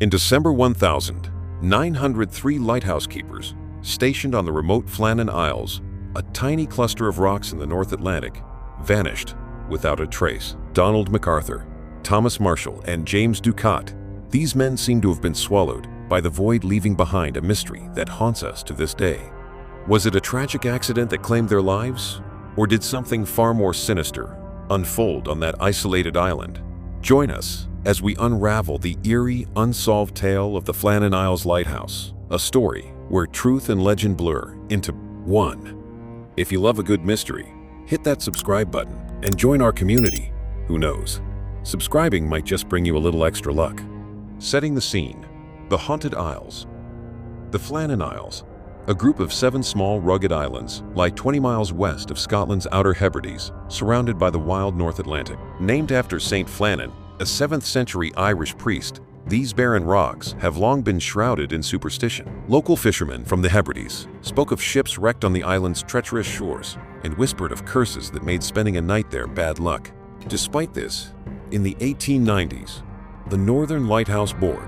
In December 1000, 903 lighthouse keepers, stationed on the remote Flannan Isles, a tiny cluster of rocks in the North Atlantic, vanished without a trace. Donald MacArthur, Thomas Marshall, and James Ducat, these men seem to have been swallowed by the void, leaving behind a mystery that haunts us to this day. Was it a tragic accident that claimed their lives? Or did something far more sinister unfold on that isolated island? Join us as we unravel the eerie, unsolved tale of the Flannan Isles Lighthouse, a story where truth and legend blur into one. If you love a good mystery, hit that subscribe button and join our community. Who knows? Subscribing might just bring you a little extra luck. Setting the scene: the Haunted Isles. The Flannan Isles, a group of 7 small, rugged islands, lie 20 miles west of Scotland's Outer Hebrides, surrounded by the wild North Atlantic. Named after Saint Flannan, a 7th century Irish priest, these barren rocks have long been shrouded in superstition. Local fishermen from the Hebrides spoke of ships wrecked on the island's treacherous shores and whispered of curses that made spending a night there bad luck. Despite this, in the 1890s, the Northern Lighthouse Board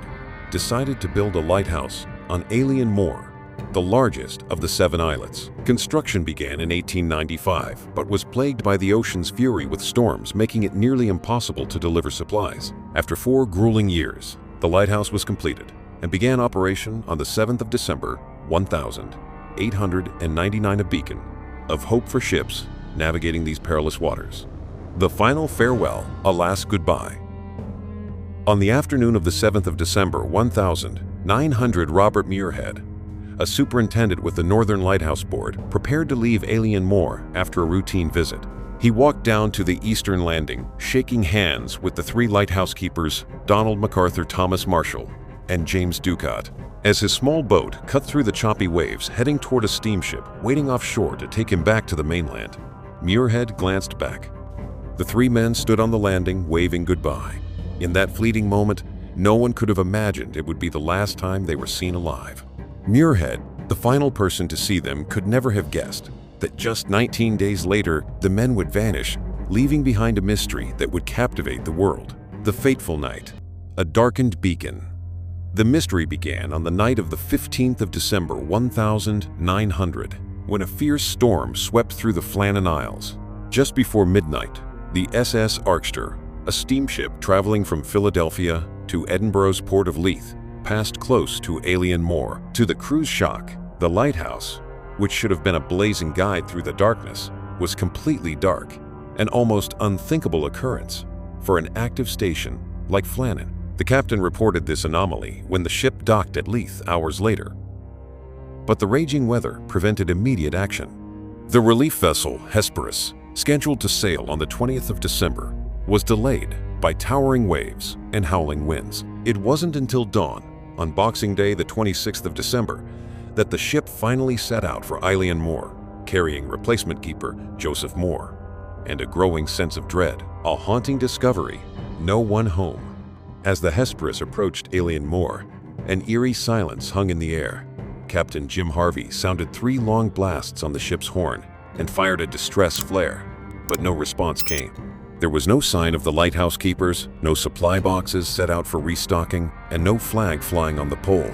decided to build a lighthouse on Alien Moor, the largest of the 7 islets. Construction began in 1895, but was plagued by the ocean's fury with storms, making it nearly impossible to deliver supplies. After 4 grueling years, the lighthouse was completed and began operation on the 7th of December, 1899, a beacon of hope for ships navigating these perilous waters. The final farewell, a last goodbye. On the afternoon of the 7th of December, 1900, Robert Muirhead, a superintendent with the Northern Lighthouse Board, prepared to leave Alien Moor after a routine visit. He walked down to the eastern landing, shaking hands with the 3 lighthouse keepers, Donald MacArthur, Thomas Marshall, and James Ducat, as his small boat cut through the choppy waves, heading toward a steamship waiting offshore to take him back to the mainland. Muirhead glanced back. The 3 men stood on the landing, waving goodbye. In that fleeting moment, no one could have imagined it would be the last time they were seen alive. Muirhead, the final person to see them, could never have guessed that just 19 days later, the men would vanish, leaving behind a mystery that would captivate the world. The fateful night, a darkened beacon. The mystery began on the night of the 15th of December, 1900, when a fierce storm swept through the Flannan Isles. Just before midnight, the SS Arcster, a steamship traveling from Philadelphia to Edinburgh's port of Leith, passed close to Alien Moor. To the crew's shock, the lighthouse, which should have been a blazing guide through the darkness, was completely dark, an almost unthinkable occurrence for an active station like Flannan. The captain reported this anomaly when the ship docked at Leith hours later. But the raging weather prevented immediate action. The relief vessel Hesperus, scheduled to sail on the 20th of December, was delayed by towering waves and howling winds. It wasn't until dawn, on Boxing Day, the 26th of December, that the ship finally set out for Alien Moor, carrying replacement keeper Joseph Moore, and a growing sense of dread, a haunting discovery: no one home. As the Hesperus approached Alien Moor, an eerie silence hung in the air. Captain Jim Harvey sounded 3 long blasts on the ship's horn and fired a distress flare, but no response came. There was no sign of the lighthouse keepers, no supply boxes set out for restocking, and no flag flying on the pole.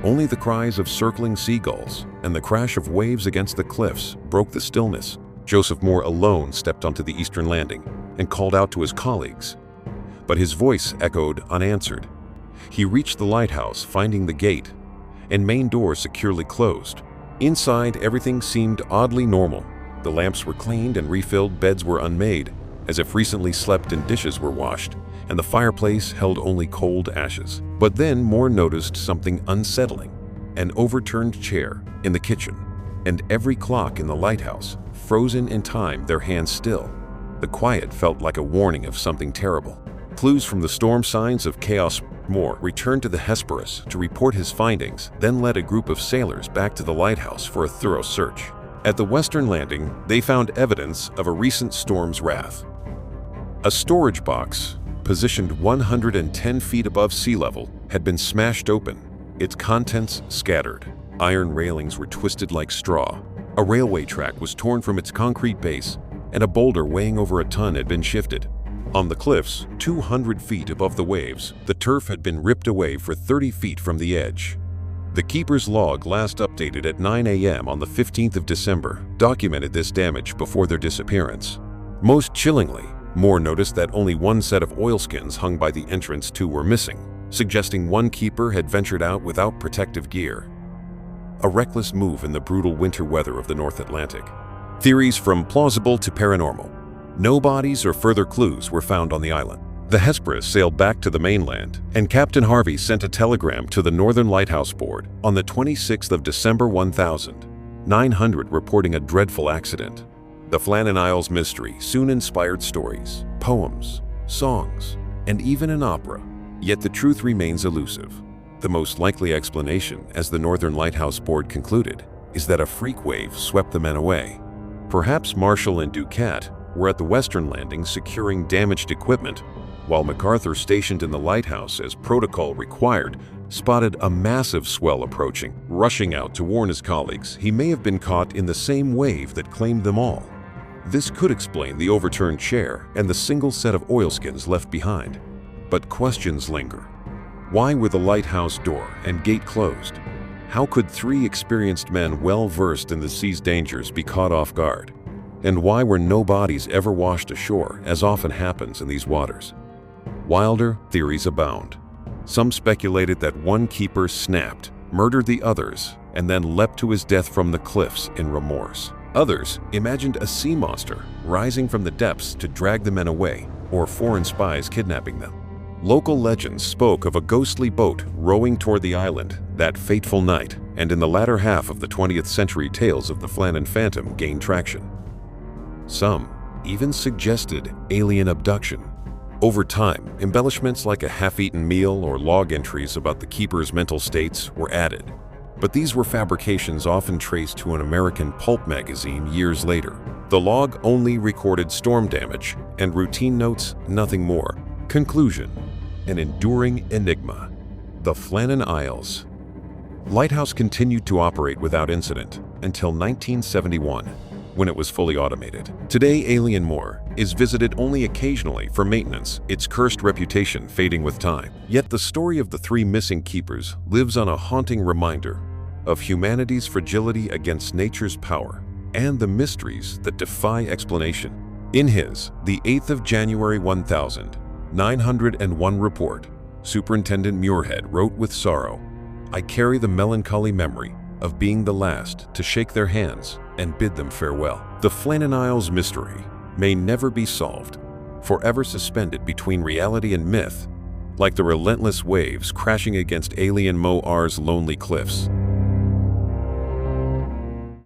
Only the cries of circling seagulls and the crash of waves against the cliffs broke the stillness. Joseph Moore alone stepped onto the eastern landing and called out to his colleagues, but his voice echoed unanswered. He reached the lighthouse, finding the gate and main door securely closed. Inside, everything seemed oddly normal. The lamps were cleaned and refilled, beds were unmade, as if recently slept, and dishes were washed, and the fireplace held only cold ashes. But then Moore noticed something unsettling: an overturned chair in the kitchen, and every clock in the lighthouse frozen in time, their hands still. The quiet felt like a warning of something terrible. Clues from the storm signs of chaos. Moore returned to the Hesperus to report his findings, then led a group of sailors back to the lighthouse for a thorough search. At the western landing, they found evidence of a recent storm's wrath. A storage box, positioned 110 feet above sea level, had been smashed open, its contents scattered. Iron railings were twisted like straw. A railway track was torn from its concrete base, and a boulder weighing over a ton had been shifted. On the cliffs, 200 feet above the waves, the turf had been ripped away for 30 feet from the edge. The keeper's log, last updated at 9 a.m. on the 15th of December, documented this damage before their disappearance. Most chillingly, Moore noticed that only one set of oilskins hung by the entrance to were missing, suggesting one keeper had ventured out without protective gear. A reckless move in the brutal winter weather of the North Atlantic. Theories from plausible to paranormal. No bodies or further clues were found on the island. The Hesperus sailed back to the mainland, and Captain Harvey sent a telegram to the Northern Lighthouse Board on the 26th of December 1900 reporting a dreadful accident. The Flannan Isles mystery soon inspired stories, poems, songs, and even an opera. Yet the truth remains elusive. The most likely explanation, as the Northern Lighthouse Board concluded, is that a freak wave swept the men away. Perhaps Marshall and Ducat were at the western landing securing damaged equipment, while MacArthur, stationed in the lighthouse as protocol required, spotted a massive swell approaching. Rushing out to warn his colleagues, he may have been caught in the same wave that claimed them all. This could explain the overturned chair and the single set of oilskins left behind. But questions linger. Why were the lighthouse door and gate closed? How could three experienced men well versed in the sea's dangers be caught off guard? And why were no bodies ever washed ashore, as often happens in these waters? Wilder theories abound. Some speculated that one keeper snapped, murdered the others, and then leapt to his death from the cliffs in remorse. Others imagined a sea monster rising from the depths to drag the men away, or foreign spies kidnapping them. Local legends spoke of a ghostly boat rowing toward the island that fateful night, and in the latter half of the 20th century, tales of the Flannan Phantom gained traction. Some even suggested alien abduction. Over time, embellishments like a half-eaten meal or log entries about the keeper's mental states were added. But these were fabrications often traced to an American pulp magazine years later. The log only recorded storm damage and routine notes, nothing more. Conclusion: an enduring enigma. The Flannan Isles. Lighthouse continued to operate without incident until 1971, when it was fully automated. Today, Alien Moor is visited only occasionally for maintenance, its cursed reputation fading with time. Yet the story of the three missing keepers lives on, a haunting reminder of humanity's fragility against nature's power and the mysteries that defy explanation. In his The 8th of January 1901 report, Superintendent Muirhead wrote with sorrow, "I carry the melancholy memory of being the last to shake their hands and bid them farewell." The Flannan Isles mystery may never be solved, forever suspended between reality and myth, like the relentless waves crashing against Alien Moor's lonely cliffs.